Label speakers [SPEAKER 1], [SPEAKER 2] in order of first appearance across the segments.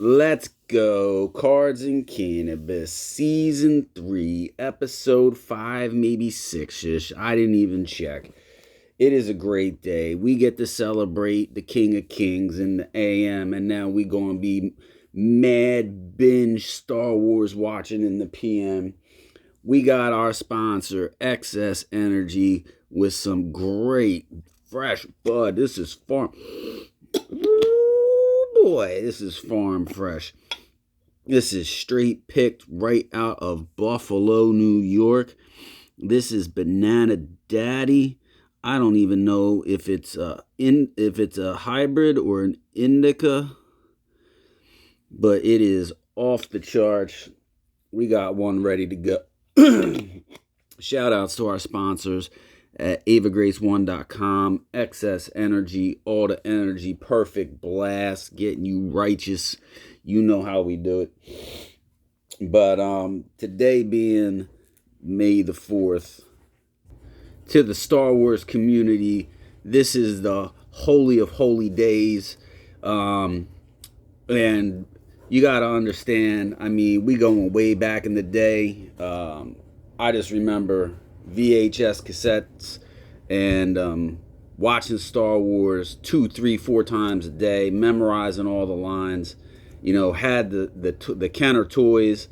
[SPEAKER 1] Let's go. Cards and Cannabis, Season 3, Episode 5, maybe 6-ish. I didn't even check. It is a great day. We get to celebrate the King of Kings in the AM, and now we going to be mad binge Star Wars watching in the PM. We got our sponsor, Excess Energy, with some great fresh bud. This is farm. Ooh, boy, this is farm fresh. This is straight picked right out of Buffalo, New York. This is Banana Daddy. I don't even know if it's a hybrid or an indica, but it is off the charts. We got one ready to go. Shout outs to our sponsors at avagrace1.com, Excess Energy, all the energy, perfect blast, getting you righteous. You know how we do it. But today being May the 4th, to the Star Wars community, this is the holy of holy days. And you got to understand, I mean, we going way back in the day. I just remember VHS cassettes and watching Star Wars 2, 3, 4 times a day, memorizing all the lines. You know, had the Kenner toys,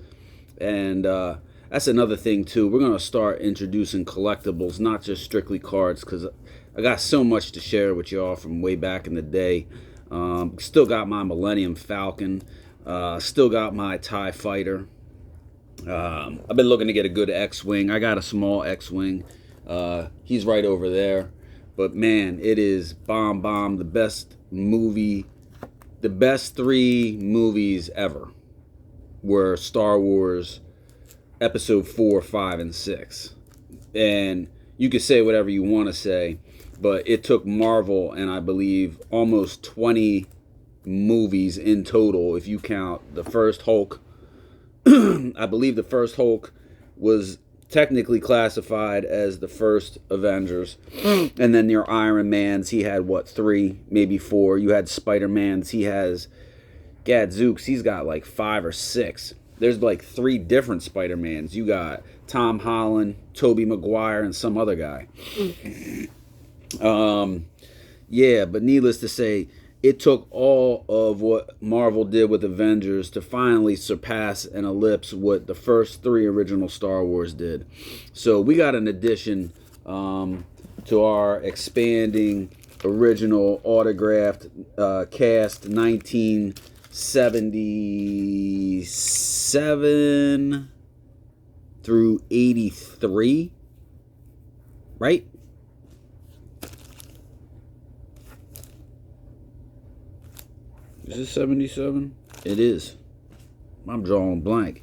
[SPEAKER 1] and that's another thing too. We're gonna start introducing collectibles, not just strictly cards, because I got so much to share with y'all from way back in the day. Still got my Millennium Falcon. Still got my TIE Fighter. I've been looking to get a good X-Wing. I got a small X-Wing. He's right over there. But man, it is bomb. The best movie, the best 3 movies ever were Star Wars Episode 4, 5, and 6. And you could say whatever you want to say, but it took Marvel and I believe almost 20 movies in total if you count the first Hulk. I believe the first Hulk was technically classified as the first Avengers. And then your Iron Mans, he had what, 3, maybe 4. You had Spider-Man's, he has Gadzooks, he's got like 5 or 6. There's like 3 different Spider-Mans. You got Tom Holland, Tobey Maguire, and some other guy. Yeah, but needless to say, it took all of what Marvel did with Avengers to finally surpass and eclipse what the first 3 original Star Wars did. So we got an addition to our expanding original autographed cast 1977 through 83, right? Is it 77? It is. I'm drawing blank.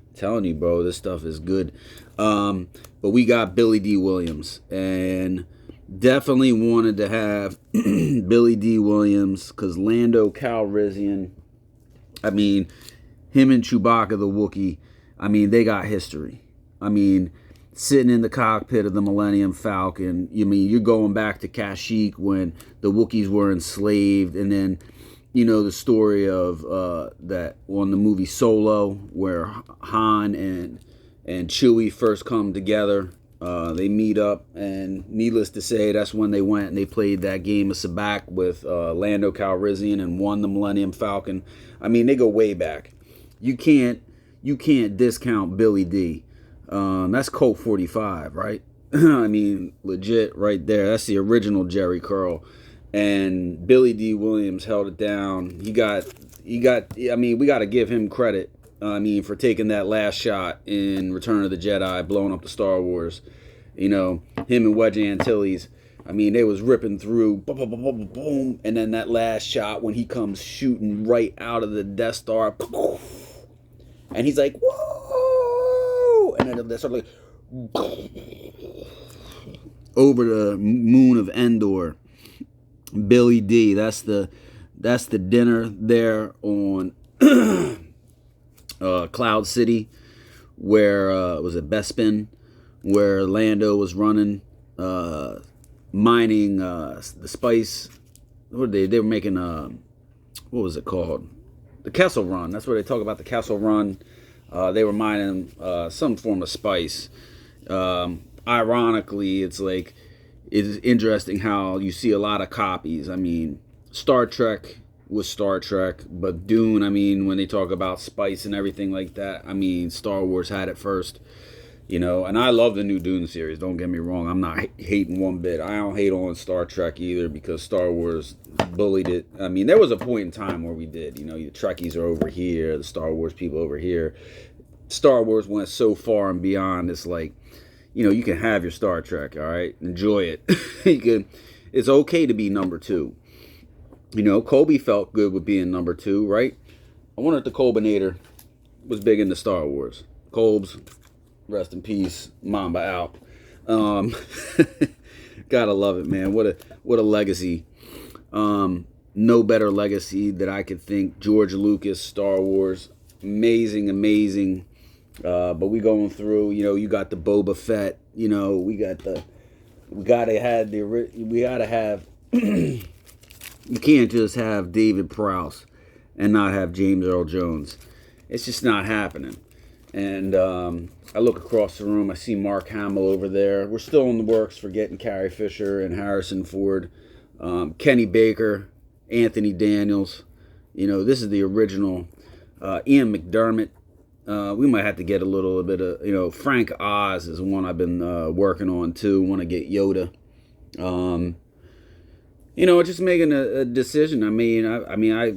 [SPEAKER 1] I'm telling you, bro, this stuff is good. But we got Billy D. Williams. And definitely wanted to have Billy D. Williams because Lando Calrissian, I mean, him and Chewbacca the Wookiee, I mean, they got history. I mean, sitting in the cockpit of the Millennium Falcon, you mean, you're going back to Kashyyyk when the Wookiees were enslaved, and then you know the story of that on the movie Solo, where Han and Chewie first come together. They meet up, and needless to say, that's when they went and they played that game of Sabacc with Lando Calrissian and won the Millennium Falcon. I mean, they go way back. You can't discount Billy D. That's Colt 45, right? I mean, legit right there. That's the original Jerry Curl. And Billy D. Williams held it down. He got. I mean, we got to give him credit. I mean, for taking that last shot in Return of the Jedi, blowing up the Star Wars. You know, him and Wedge Antilles. I mean, they was ripping through, boom, boom, boom, boom, boom, and then that last shot when he comes shooting right out of the Death Star, and he's like, whoa, and then they start like over the moon of Endor. Billy D. That's the dinner there on Cloud City, where was it Bespin, where Lando was running, mining the spice. What were they? They were making what was it called? the Kessel Run. That's where they talk about the Kessel Run. They were mining some form of spice. Ironically, it's like it's interesting how you see a lot of copies. I mean, Star Trek was Star Trek, but Dune, I mean, when they talk about spice and everything like that, I mean, Star Wars had it first. And I love the new Dune series. Don't get me wrong. I'm not hating one bit. I don't hate on Star Trek either because Star Wars bullied it. I mean, there was a point in time where we did. The Trekkies are over here, the Star Wars people over here. Star Wars went so far and beyond. It's like, you can have your Star Trek, all right? Enjoy it. It's okay to be number two. Kobe felt good with being number two, right? I wonder if the Colbinator was big into Star Wars. Colbs, rest in peace. Mamba out. Gotta love it, man. What a legacy. No better legacy that I could think. George Lucas, Star Wars, amazing. But we going through. You got the Boba Fett. We gotta have. You can't just have David Prowse and not have James Earl Jones. It's just not happening. And I look across the room. I see Mark Hamill over there. We're still in the works for getting Carrie Fisher and Harrison Ford, Kenny Baker, Anthony Daniels. This is the original. Ian McDermott. We might have to get a little bit of, Frank Oz is one I've been working on too. Want to get Yoda. Just making a decision. I mean, I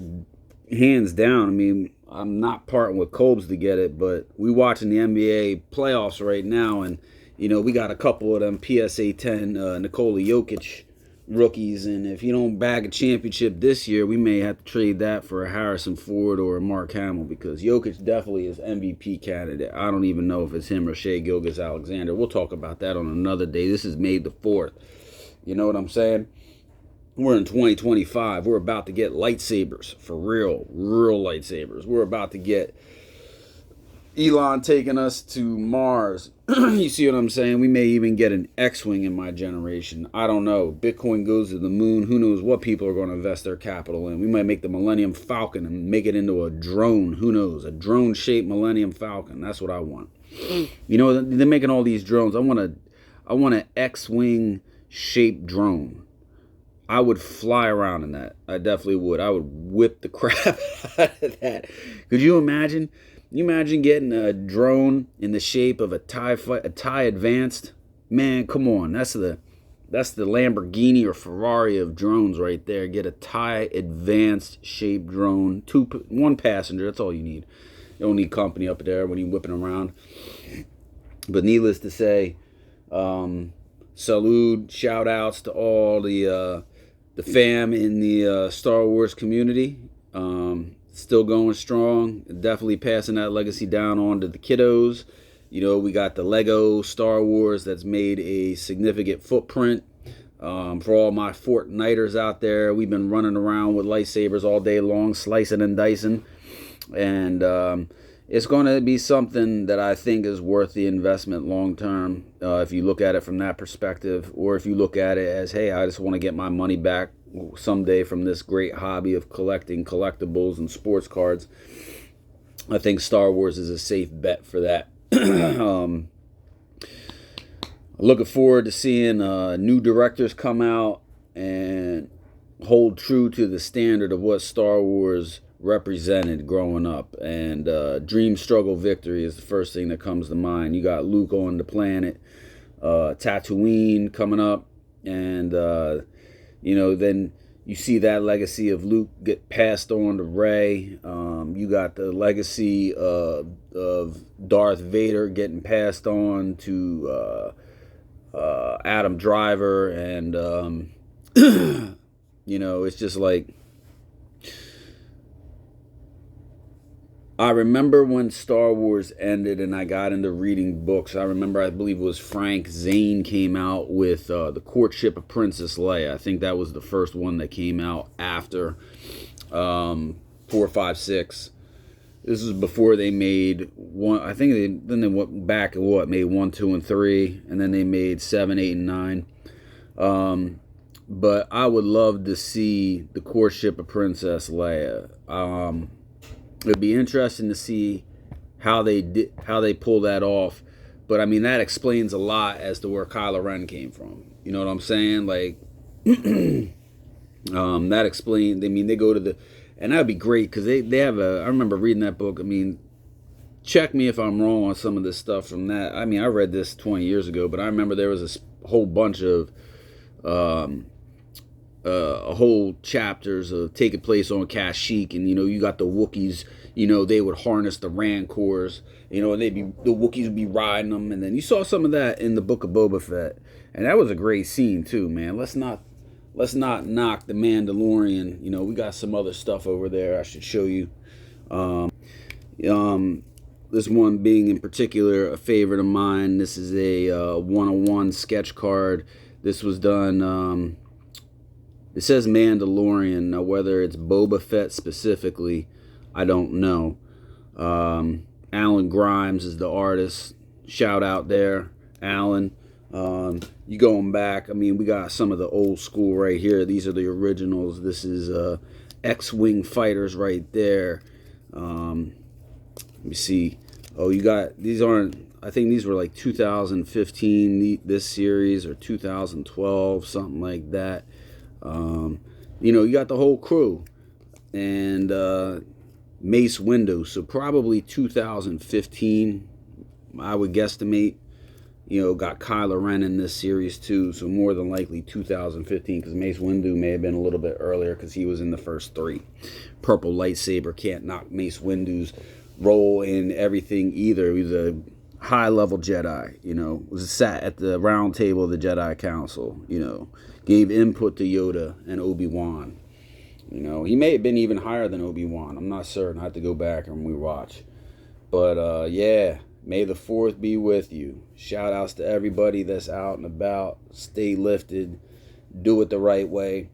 [SPEAKER 1] hands down. I'm not parting with Colbs to get it, but we watching the NBA playoffs right now, and we got a couple of them PSA 10 Nikola Jokic rookies, and if you don't bag a championship this year, we may have to trade that for a Harrison Ford or a Mark Hamill, because Jokic definitely is MVP candidate. I don't even know if it's him or Shai Gilgeous-Alexander. We'll talk about that on another day. This is May the 4th. You know what I'm saying? We're in 2025. We're about to get lightsabers, for real lightsabers. We're about to get Elon taking us to Mars. You see what I'm saying? We may even get an X-Wing in my generation. I don't know. Bitcoin goes to the moon. Who knows what people are going to invest their capital in. We might make the Millennium Falcon and make it into a drone. Who knows? A drone-shaped Millennium Falcon. That's what I want. They're making all these drones. I want an X-Wing shaped drone. I would fly around in that. I definitely would. I would whip the crap out of that. Could you imagine? You imagine getting a drone in the shape of a TIE Advanced? Man, come on. That's the Lamborghini or Ferrari of drones right there. Get a TIE Advanced shaped drone. One passenger. That's all you need. You don't need company up there when you're whipping around. But needless to say, salute, shout outs to all the fam in the Star Wars community. Still going strong. Definitely passing that legacy down on to the kiddos. We got the Lego Star Wars that's made a significant footprint. For all my Fortniters out there, we've been running around with lightsabers all day long, slicing and dicing. And it's going to be something that I think is worth the investment long term, if you look at it from that perspective, or if you look at it as, hey, I just want to get my money back someday from this great hobby of collecting collectibles and sports cards. I think Star Wars is a safe bet for that. Looking forward to seeing new directors come out and hold true to the standard of what Star Wars represented growing up. And Dream, Struggle, Victory is the first thing that comes to mind. You got Luke on the planet, Tatooine coming up, and then you see that legacy of Luke get passed on to Rey. You got the legacy of Darth Vader getting passed on to Adam Driver, and it's just like, I remember when Star Wars ended and I got into reading books. I believe it was Frank Zane came out with The Courtship of Princess Leia. I think that was the first one that came out after 4, 5, 6. This was before they made one. I think they went back and made 1, 2, and 3, and then they made 7, 8, and 9. But I would love to see The Courtship of Princess Leia. It'd be interesting to see how they pull that off. But I mean, that explains a lot as to where Kylo Ren came from. You know what I'm saying? Like, that explains. I mean, they go to the, and that'd be great because they have a. I remember reading that book. I mean, check me if I'm wrong on some of this stuff from that. I mean, I read this 20 years ago, but I remember there was a whole bunch of um, a whole chapters of taking place on Kashyyyk, and you got the Wookiees. They would harness the Rancors. And the Wookiees would be riding them, and then you saw some of that in the Book of Boba Fett, and that was a great scene too, man. Let's not knock the Mandalorian. We got some other stuff over there I should show you. This one being in particular a favorite of mine. This is a 101 sketch card. This was done. It says Mandalorian. Now, whether it's Boba Fett specifically, I don't know. Alan Grimes is the artist. Shout out there, Alan. You going back, I mean, we got some of the old school right here. These are the originals. This is X-Wing fighters right there. Let me see. Oh, you got, these aren't, I think these were like 2015, this series, or 2012, something like that. You got the whole crew. And Mace Windu, so probably 2015, I would guesstimate. Got Kylo Ren in this series too, so more than likely 2015, because Mace Windu may have been a little bit earlier because he was in the first 3. Purple lightsaber can't knock Mace Windu's role in everything either. He was a high-level Jedi, was sat at the round table of the Jedi Council, gave input to Yoda and Obi-Wan. He may have been even higher than Obi-Wan. I'm not certain. I have to go back and rewatch. But, yeah, may the 4th be with you. Shout outs to everybody that's out and about. Stay lifted. Do it the right way.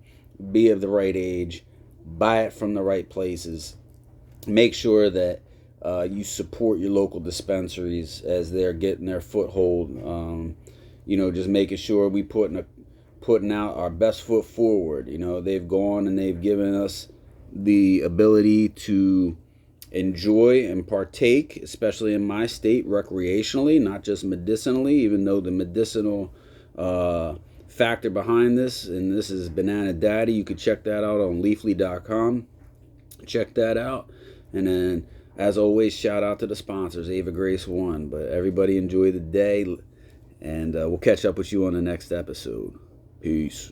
[SPEAKER 1] Be of the right age. Buy it from the right places. Make sure that you support your local dispensaries as they're getting their foothold. Just making sure we putting out our best foot forward. They've gone and they've given us the ability to enjoy and partake, especially in my state, recreationally, not just medicinally, even though the medicinal factor behind this, and this is Banana Daddy. You could check that out on leafly.com. Check that out. And then, as always, shout out to the sponsors, Ava Grace One. But everybody enjoy the day, and we'll catch up with you on the next episode. Peace.